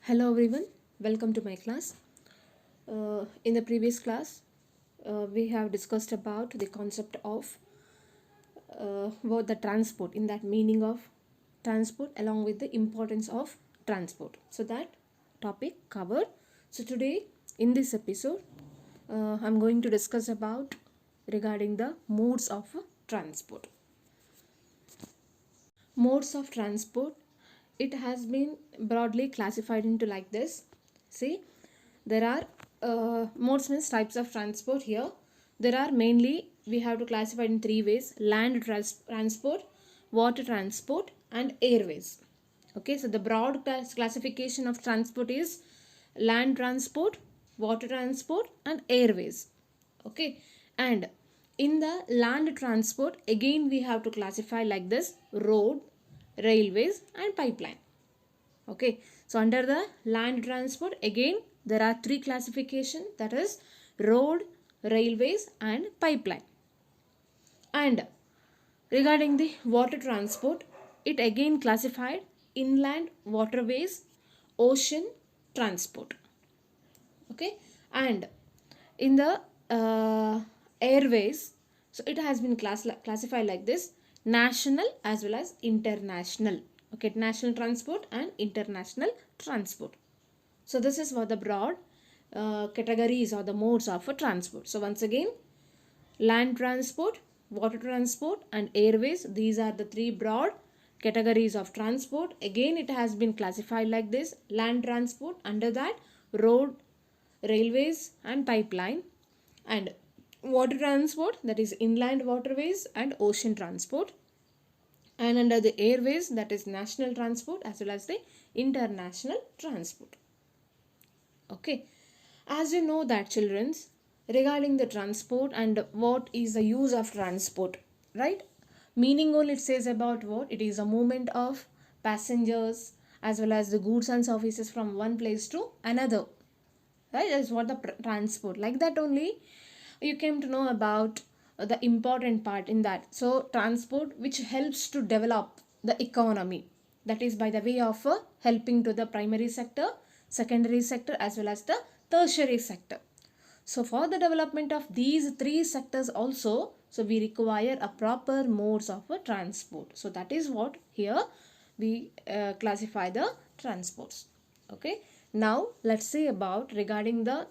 Hello everyone, welcome to my class. In the previous class, we have discussed about the concept of what the transport, in that meaning of transport along with the importance of transport. So that topic covered. So today in this episode, I'm going to discuss about regarding the modes of transport. Modes of transport, it has been broadly classified into like this. See, there are modes means types of transport here. There are mainly, we have to classify in three ways: land transport, water transport and airways. Okay, so the broad classification of transport is land transport, water transport and airways. Okay, and in the land transport, again we have to classify like this: road, railways and pipeline. Okay, so under the land transport, again there are three classification, that is road, railways and pipeline. And regarding the water transport, it again classified inland waterways, ocean transport. Okay, and in the airways, so it has been classified like this: national as well as international. Okay, national transport and international transport. So this is what the broad categories or the modes of a transport. So once again, land transport, water transport and airways, these are the three broad categories of transport. Again it has been classified like this: land transport, under that road, railways and pipeline, and water transport, that is inland waterways and ocean transport, and under the airways, that is national transport as well as the international transport. Okay, as you know that children's, regarding the transport and what is the use of transport, right? Meaning only it says about what it is: a movement of passengers as well as the goods and services from one place to another, right? That is what the transport, like that only you came to know about the important part in that. So transport which helps to develop the economy, that is by the way of helping to the primary sector, secondary sector as well as the tertiary sector. So for the development of these three sectors also, so we require a proper modes of a transport. So that is what here we classify the transports. Okay, now let's see about regarding the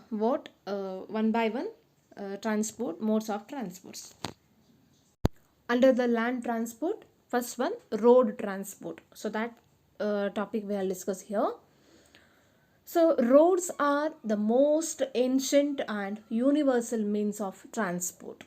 one by one transport modes of transports. Under the land transport, first one, road transport. So that topic we will discuss here. So roads are the most ancient and universal means of transport.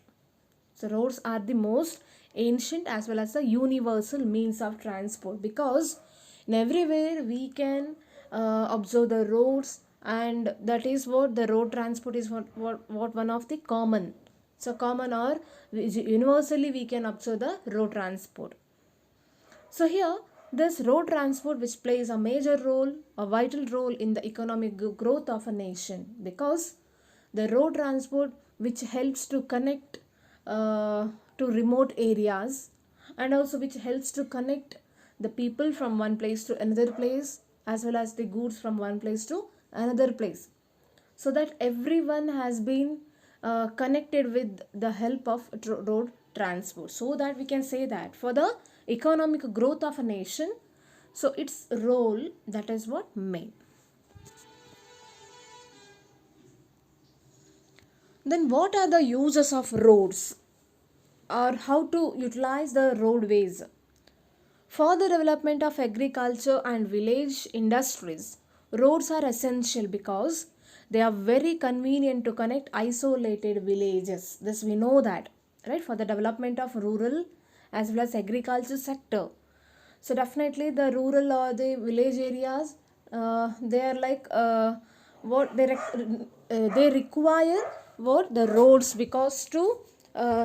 So roads are the most ancient as well as the universal means of transport, because in everywhere we can observe the roads, and that is what the road transport is, what one of the common. So common or universally we can observe the road transport. So here this road transport which plays a major role, a vital role in the economic growth of a nation, because the road transport which helps to connect to remote areas, and also which helps to connect the people from one place to another place as well as the goods from one place to another place, so that everyone has been connected with the help of road transport. So that we can say that for the economic growth of a nation, so its role, that is what main. Then what are the uses of roads, or how to utilize the roadways? For the development of agriculture and village industries, roads are essential because they are very convenient to connect isolated villages. This we know that, right? For the development of rural as well as agriculture sector. So definitely the rural or the village areas, they are like what they require what the roads, because to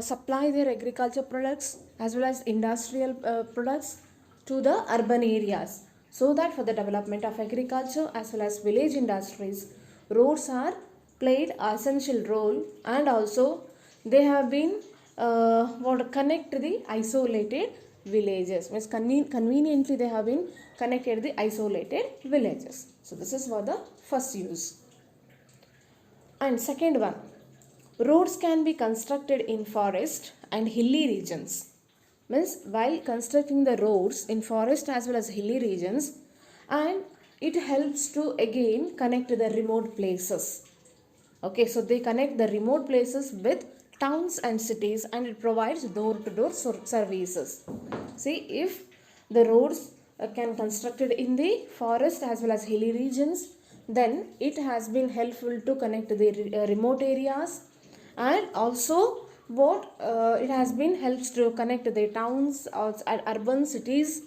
supply their agriculture products as well as industrial products to the urban areas. So that for the development of agriculture as well as village industries, roads are played essential role, and also they have been what connect the isolated villages, means conveniently they have been connected the isolated villages. So this is for the first use. And second one, roads can be constructed in forest and hilly regions. Means while constructing the roads in forest as well as hilly regions, and it helps to again connect the remote places. Okay, so they connect the remote places with towns and cities, and it provides door-to-door services. See, if the roads can constructed in the forest as well as hilly regions, then it has been helpful to connect the remote areas, and also what it has been helps to connect the towns or urban cities,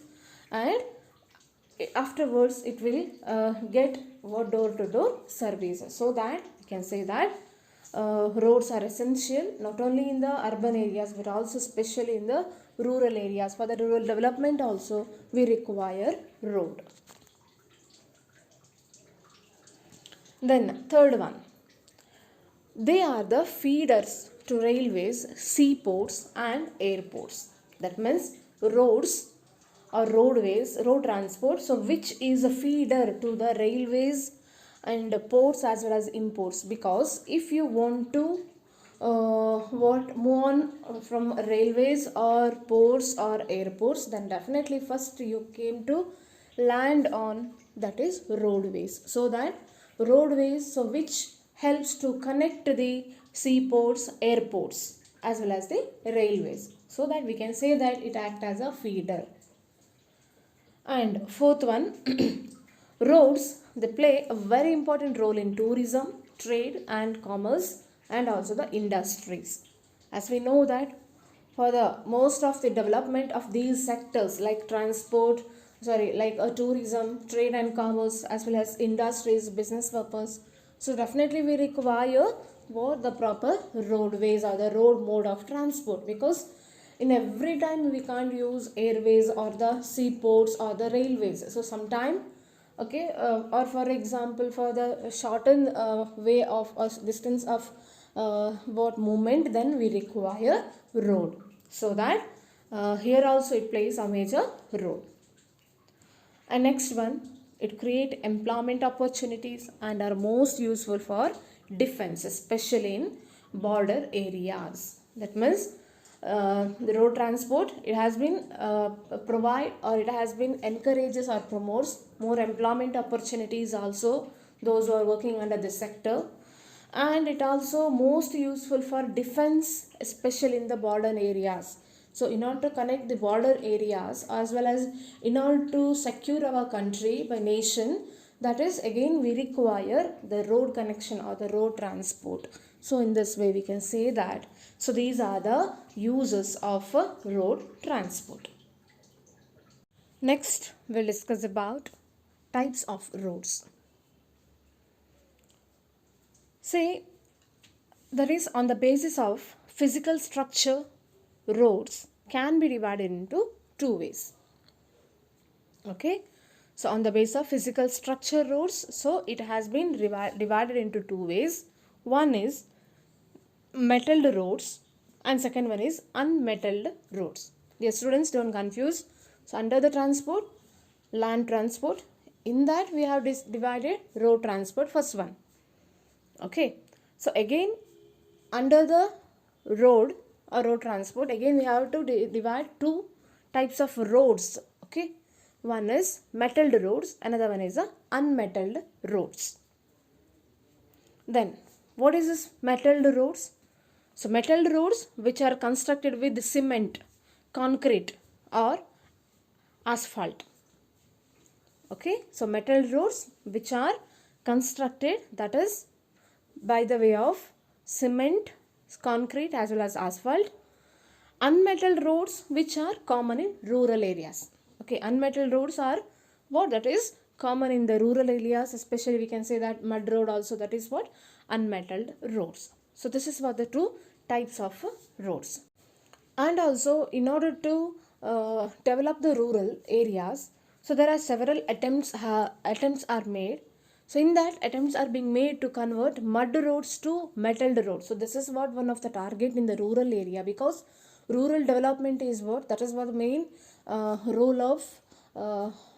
and afterwards it will get what door-to-door services. So that you can say that roads are essential not only in the urban areas but also especially in the rural areas. For the rural development also we require road. Then third one, they are the feeders to railways, seaports and airports. That means roads or roadways, road transport, so which is a feeder to the railways and ports as well as imports. Because if you want to move on from railways or ports or airports, then definitely first you came to land on, that is roadways. So that roadways, so which helps to connect the seaports, airports as well as the railways, so that we can say that it acts as a feeder. And fourth one, roads, they play a very important role in tourism, trade and commerce and also the industries. As we know that for the most of the development of these sectors like tourism, trade and commerce as well as industries, business purpose, so definitely we require what the proper roadways or the road mode of transport, because in every time we can't use airways or the seaports or the railways. So sometime, okay, or for example for the shortened way of distance of movement, then we require road. So that here also it plays a major role. And next one, it create employment opportunities and are most useful for defense, especially in border areas. That means the road transport, it has been provide or it has been encourages or promotes more employment opportunities also those who are working under this sector, and it also most useful for defense, especially in the border areas. So in order to connect the border areas as well as in order to secure our country by nation, that is again we require the road connection or the road transport. So in this way we can say that, so these are the uses of road transport. Next we'll discuss about types of roads. Say that is on the basis of physical structure, roads can be divided into two ways. Okay, so on the basis of physical structure roads, so it has been divided into two ways. One is metalled roads and second one is unmetalled roads. Dear students, don't confuse. So under the transport, land transport, in that we have divided road transport, first one. Okay, so again under the road or road transport, again we have to divide two types of roads. Okay, one is metalled roads, another one is unmetalled roads. Then what is this metalled roads? So metalled roads which are constructed with cement, concrete or asphalt. Okay, so metalled roads which are constructed, that is by the way of cement, concrete as well as asphalt. Unmetalled roads which are common in rural areas. Okay, unmetalled roads are what? That is common in the rural areas, especially we can say that mud road also, that is what? Unmetalled roads. So this is what the two types of roads. And also in order to develop the rural areas, so there are several attempts are made. So in that, attempts are being made to convert mud roads to metalled roads. So this is what one of the target in the rural area, because rural development is what? That is what the main role of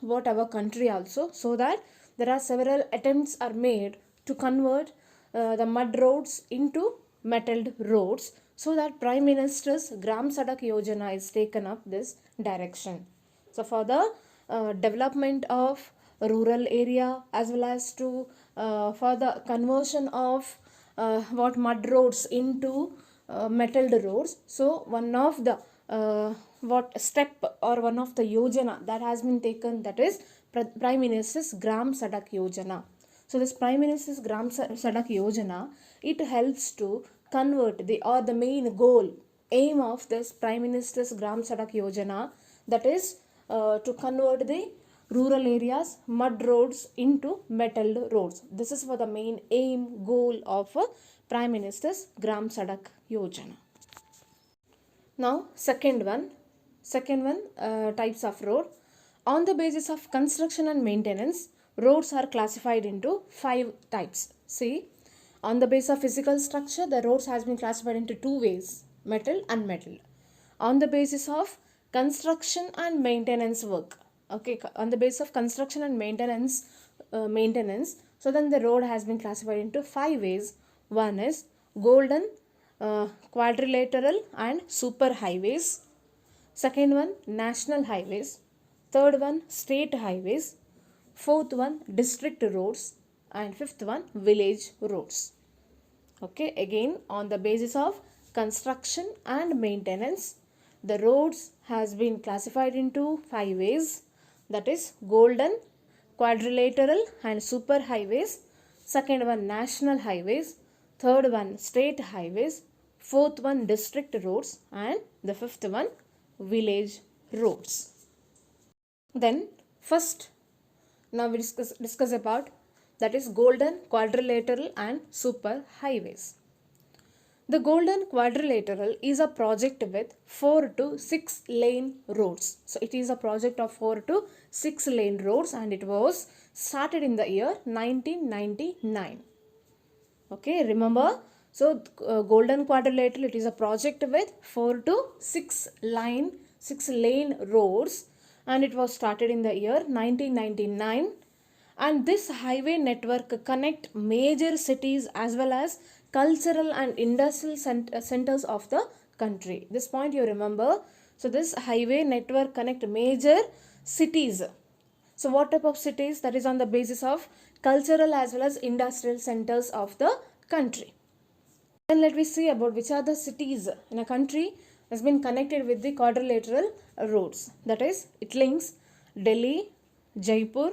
what our country also, so that there are several attempts are made to convert the mud roads into metalled roads, so that Prime Minister's Gram Sadak Yojana is taken up this direction. So for the development of rural area, as well as to for the conversion of what mud roads into metalled roads. So one of the what step or one of the yojana that has been taken, that is Prime Minister's Gram Sadak Yojana. So this Prime Minister's Gram Sadak Yojana, it helps to convert the main goal, aim of this Prime Minister's Gram Sadak Yojana, that is to convert the rural areas mud roads into metalled roads. This is for the main aim, goal of Prime Minister's Gram Sadak Yojana. Now second one types of road. On the basis of construction and maintenance, roads are classified into 5 types. See, on the basis of physical structure, the roads has been classified into 2 ways, metal and unmetal. On the basis of construction and maintenance work, okay, on the basis of construction and maintenance, so then the road has been classified into 5 ways. One is golden, quadrilateral and super highways. Second one, national highways. Third one, state highways. Fourth one, district roads. And fifth one, village roads. Okay, again, on the basis of construction and maintenance, the roads has been classified into 5 ways. That is golden, quadrilateral and super highways. Second one, national highways. Third one, state highways. Fourth one, district roads. And the fifth one, village roads. Then first, now we discuss about, that is golden, quadrilateral and super highways. The golden quadrilateral is a project with 4 to 6 lane roads. So it is a project of 4 to 6 lane roads, and it was started in the year 1999. Okay, remember, so golden quadrilateral, it is a project with 4 to 6 lane roads, and it was started in the year 1999. And this highway network connect major cities as well as cultural and industrial centers of the country. This point you remember. So this highway network connect major cities. So what type of cities? That is on the basis of cultural as well as industrial centers of the country. Then let me see about which are the cities in a country has been connected with the quadrilateral roads. That is, it links Delhi, Jaipur,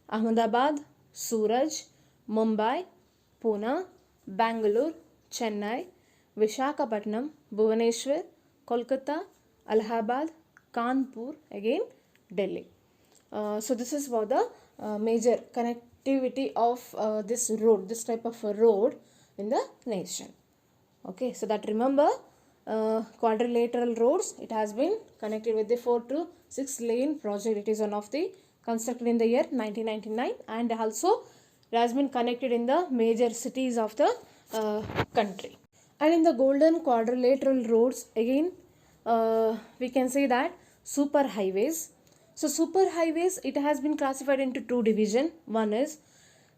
Ahmedabad, Suraj, Mumbai, Pune, Bangalore, Chennai, Vishakhapatnam, Bhubaneswar, Kolkata, Allahabad, Kanpur, again Delhi. So this is for the major connectivity of this road, this type of a road in the nation. Okay, so that remember, quadrilateral roads, it has been connected with the 4 to 6 lane project. It is one of the constructed in the year 1999, and also it has been connected in the major cities of the country. And in the golden quadrilateral roads, again we can say that super highways. So super highways, it has been classified into 2 divisions. One is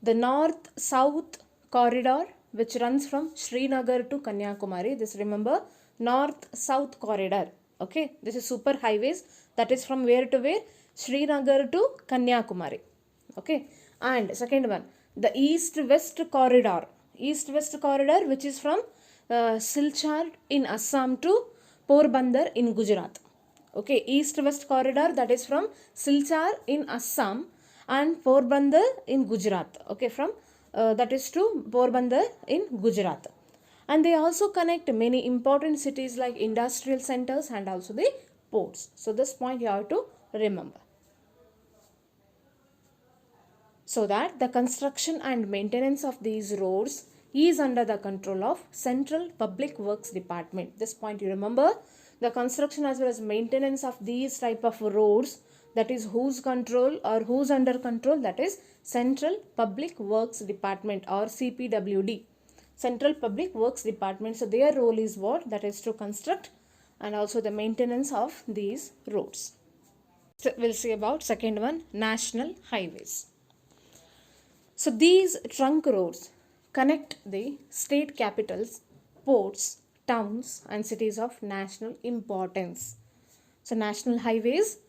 the north-south corridor, which runs from Srinagar to Kanyakumari. This remember, north-south corridor. Okay, this is super highways, that is from where to where? Srinagar to Kanyakumari. Okay, and second one, the east-west corridor. East-west corridor, which is from Silchar in Assam to Porbandar in Gujarat. Okay, east-west corridor, that is from Silchar in Assam and Porbandar in Gujarat. Okay, from that is to Porbandar in Gujarat. And they also connect many important cities like industrial centers and also the ports. So this point you have to remember. So that the construction and maintenance of these roads is under the control of Central Public Works Department. This point you remember. The construction as well as maintenance of these type of roads, that is whose control or whose under control? That is Central Public Works Department or CPWD. Central Public Works Department. So their role is what? That is to construct and also the maintenance of these roads. So we'll see about second one, national highways. So these trunk roads connect the state capitals, ports, towns and cities of national importance. So national highways,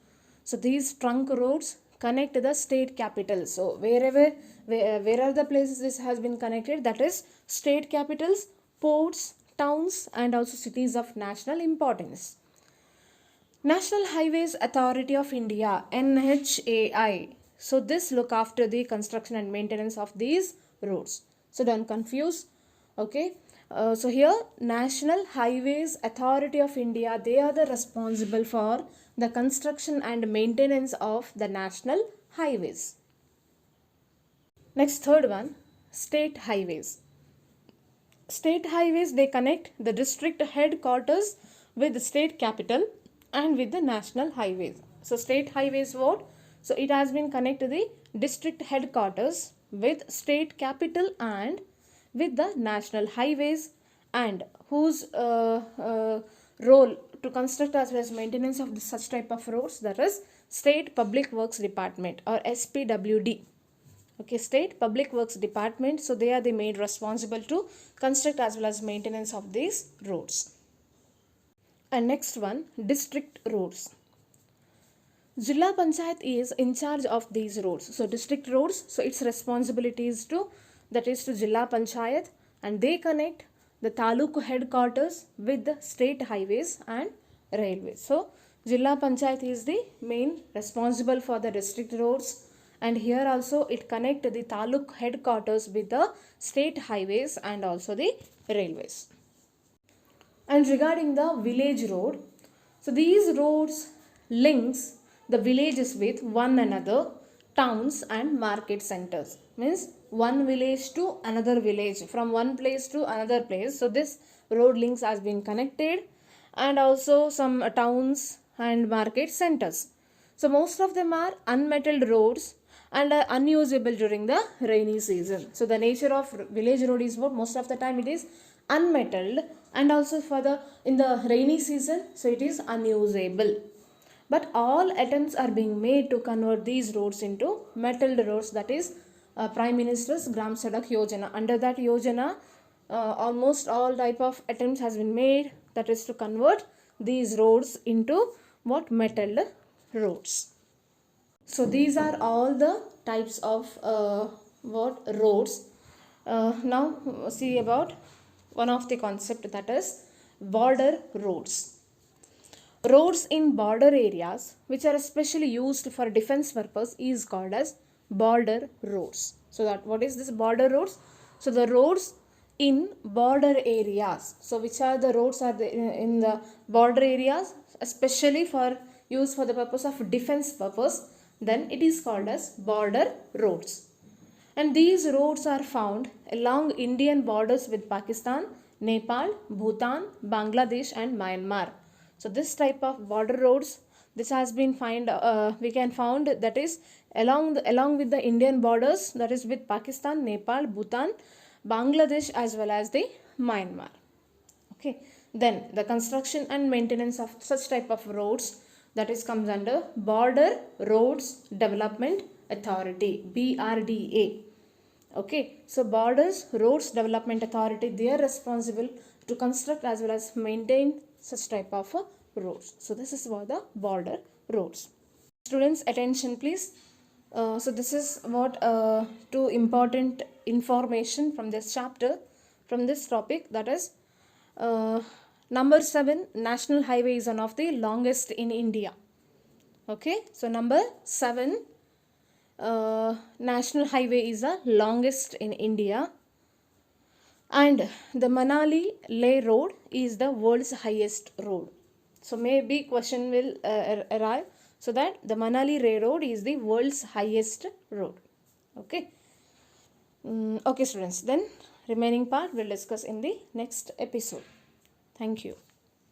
so these trunk roads connect the state capitals. So where are the places this has been connected, that is state capitals, ports, towns and also cities of national importance. National Highways Authority of India, NHAI. So this look after the construction and maintenance of these roads. So don't confuse. Okay. So here National Highways Authority of India, they are the responsible for the construction and maintenance of the national highways. Next, third one, state highways. State highways, they connect the district headquarters with the state capital and with the national highways. So state highways what? So it has been connected to the district headquarters with state capital and with the national highways, and whose role to construct as well as maintenance of such type of roads, that is State Public Works Department or SPWD. Okay, State Public Works Department, so they are the main responsible to construct as well as maintenance of these roads. And next one, district roads. Jilla Panchayat is in charge of these roads. So district roads, so its responsibility is to, that is to Jilla Panchayat, and they connect the taluk headquarters with the state highways and railways. So Jilla Panchayat is the main responsible for the district roads, and here also it connect the taluk headquarters with the state highways and also the railways. And regarding the village road, so these roads links the villages with one another, towns and market centers. Means one village to another village, from one place to another place. So this road links has been connected, and also some towns and market centers. So most of them are unmetalled roads and are unusable during the rainy season. So the nature of village road is what? Most of the time it is unmetalled, and also for the in the rainy season, so it is unusable. But all attempts are being made to convert these roads into metalled roads, that is Prime Minister's Gram Sadak Yojana. Under that Yojana, almost all type of attempts has been made, that is to convert these roads into what? Metalled roads. So these are all the types of roads. Now see about one of the concept, that is border roads. Roads in border areas which are especially used for defense purpose is called as border roads. So that what is this border roads? So the roads in border areas. So which are the roads are in the border areas, especially for use for the purpose of defense purpose, then it is called as border roads. And these roads are found along Indian borders with Pakistan, Nepal, Bhutan, Bangladesh and Myanmar. So this type of border roads, this has been we can found, that is along with the Indian borders, that is with Pakistan, Nepal, Bhutan, Bangladesh as well as the Myanmar. Okay, then the construction and maintenance of such type of roads, that is comes under Border Roads Development Authority, BRDA. Okay, so Borders Roads Development Authority, they are responsible to construct as well as maintain such type of roads. So this is for the border roads. Students, attention please. So this is what two important information from this chapter, from this topic, that is number 7, National Highway is one of the longest in India. Okay, so number 7, National Highway is the longest in India, and the Manali Leh road is the world's highest road. So maybe question will arrive, so that the Manali Leh road is the world's highest road. Okay. Okay students, then remaining part we'll discuss in the next episode. Thank you.